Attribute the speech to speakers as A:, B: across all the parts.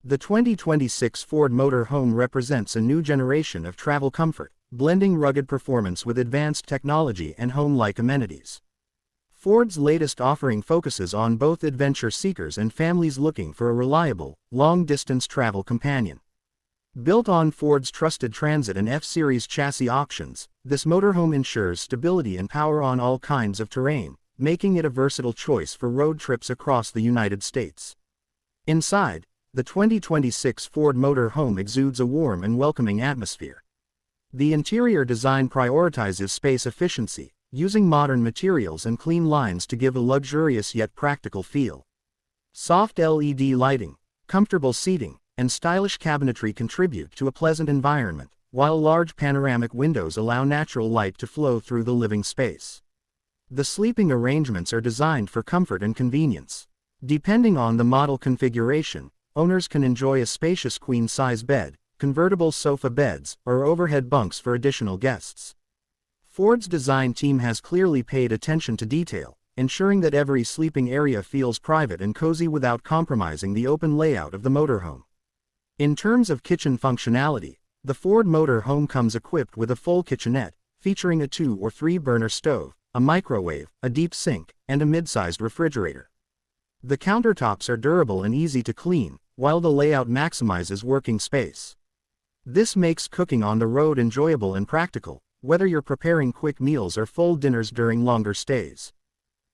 A: The 2026 Ford Motorhome represents a new generation of travel comfort, blending rugged performance with advanced technology and home-like amenities. Ford's latest offering focuses on both adventure seekers and families looking for a reliable, long-distance travel companion. Built on Ford's trusted Transit and F-Series chassis options, this motorhome ensures stability and power on all kinds of terrain, making it a versatile choice for road trips across the United States. Inside, the 2026 Ford Motorhome exudes a warm and welcoming atmosphere. The interior design prioritizes space efficiency, using modern materials and clean lines to give a luxurious yet practical feel. Soft LED lighting, comfortable seating, and stylish cabinetry contribute to a pleasant environment, while large panoramic windows allow natural light to flow through the living space. The sleeping arrangements are designed for comfort and convenience. Depending on the model configuration, owners can enjoy a spacious queen-size bed, convertible sofa beds, or overhead bunks for additional guests. Ford's design team has clearly paid attention to detail, ensuring that every sleeping area feels private and cozy without compromising the open layout of the motorhome. In terms of kitchen functionality, the Ford Motorhome comes equipped with a full kitchenette, featuring a 2- or 3-burner stove, a microwave, a deep sink, and a mid-sized refrigerator. The countertops are durable and easy to clean, while the layout maximizes working space. This makes cooking on the road enjoyable and practical, whether you're preparing quick meals or full dinners during longer stays.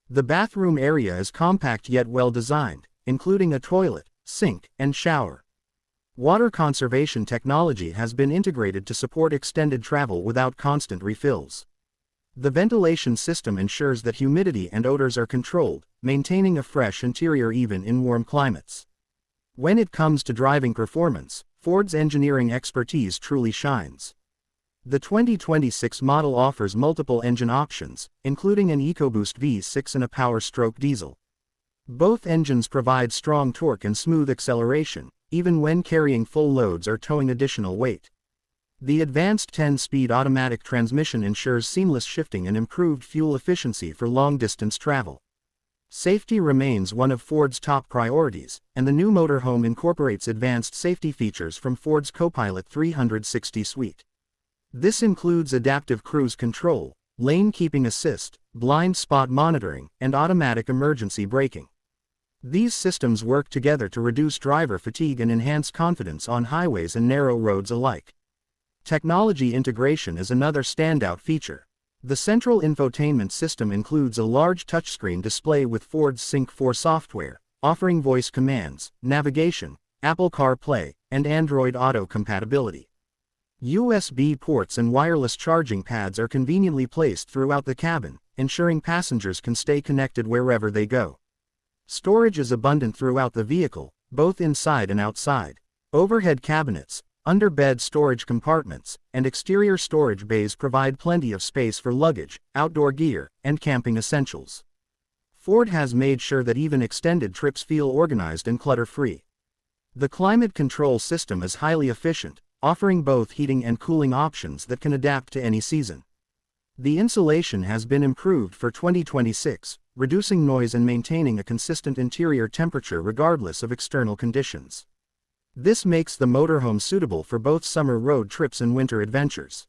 A: The bathroom area is compact yet well designed, including a toilet, sink, and shower. Water conservation technology has been integrated to support extended travel without constant refills. The ventilation system ensures that humidity and odors are controlled, maintaining a fresh interior even in warm climates. When it comes to driving performance, Ford's engineering expertise truly shines. The 2026 model offers multiple engine options, including an EcoBoost V6 and a Power-Stroke diesel. Both engines provide strong torque and smooth acceleration, even when carrying full loads or towing additional weight. The advanced 10-speed automatic transmission ensures seamless shifting and improved fuel efficiency for long-distance travel. Safety remains one of Ford's top priorities, and the new motorhome incorporates advanced safety features from Ford's Co-Pilot360 suite. This includes adaptive cruise control, lane keeping assist, blind spot monitoring, and automatic emergency braking. These systems work together to reduce driver fatigue and enhance confidence on highways and narrow roads alike. Technology integration is another standout feature. The central infotainment system includes a large touchscreen display with Ford's Sync 4 software, offering voice commands, navigation, Apple CarPlay, and Android Auto compatibility. USB ports and wireless charging pads are conveniently placed throughout the cabin, ensuring passengers can stay connected wherever they go. Storage is abundant throughout the vehicle, both inside and outside. Overhead cabinets, under-bed storage compartments, and exterior storage bays provide plenty of space for luggage, outdoor gear, and camping essentials. Ford has made sure that even extended trips feel organized and clutter-free. The climate control system is highly efficient, offering both heating and cooling options that can adapt to any season. The insulation has been improved for 2026, reducing noise and maintaining a consistent interior temperature regardless of external conditions. This makes the motorhome suitable for both summer road trips and winter adventures.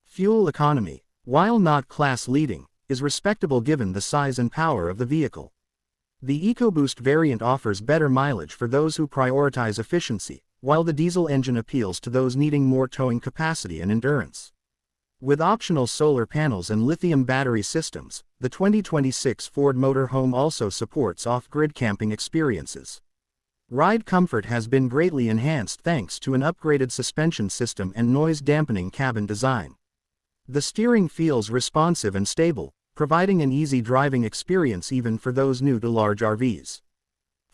A: Fuel economy, while not class-leading, is respectable given the size and power of the vehicle. The EcoBoost variant offers better mileage for those who prioritize efficiency, while the diesel engine appeals to those needing more towing capacity and endurance. With optional solar panels and lithium battery systems, the 2026 Ford Motorhome also supports off-grid camping experiences. Ride comfort has been greatly enhanced thanks to an upgraded suspension system and noise-dampening cabin design. The steering feels responsive and stable, providing an easy driving experience even for those new to large RVs.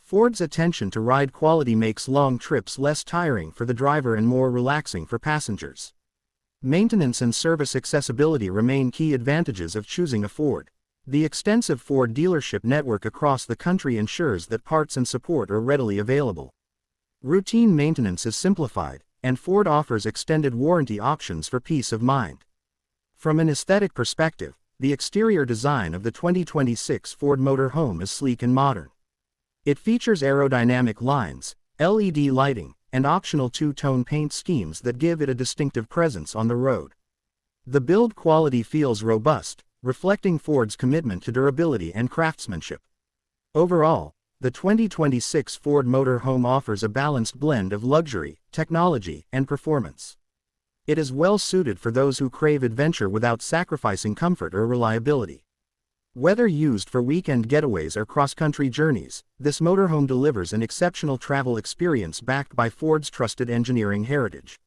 A: Ford's attention to ride quality makes long trips less tiring for the driver and more relaxing for passengers. Maintenance and service accessibility remain key advantages of choosing a Ford. The extensive Ford dealership network across the country ensures that parts and support are readily available. Routine maintenance is simplified, and Ford offers extended warranty options for peace of mind. From an aesthetic perspective, the exterior design of the 2026 Ford Motorhome is sleek and modern. It features aerodynamic lines, LED lighting, and optional two-tone paint schemes that give it a distinctive presence on the road. The build quality feels robust, reflecting Ford's commitment to durability and craftsmanship. Overall, the 2026 Ford Motorhome offers a balanced blend of luxury, technology, and performance. It is well suited for those who crave adventure without sacrificing comfort or reliability. Whether used for weekend getaways or cross-country journeys, this motorhome delivers an exceptional travel experience backed by Ford's trusted engineering heritage.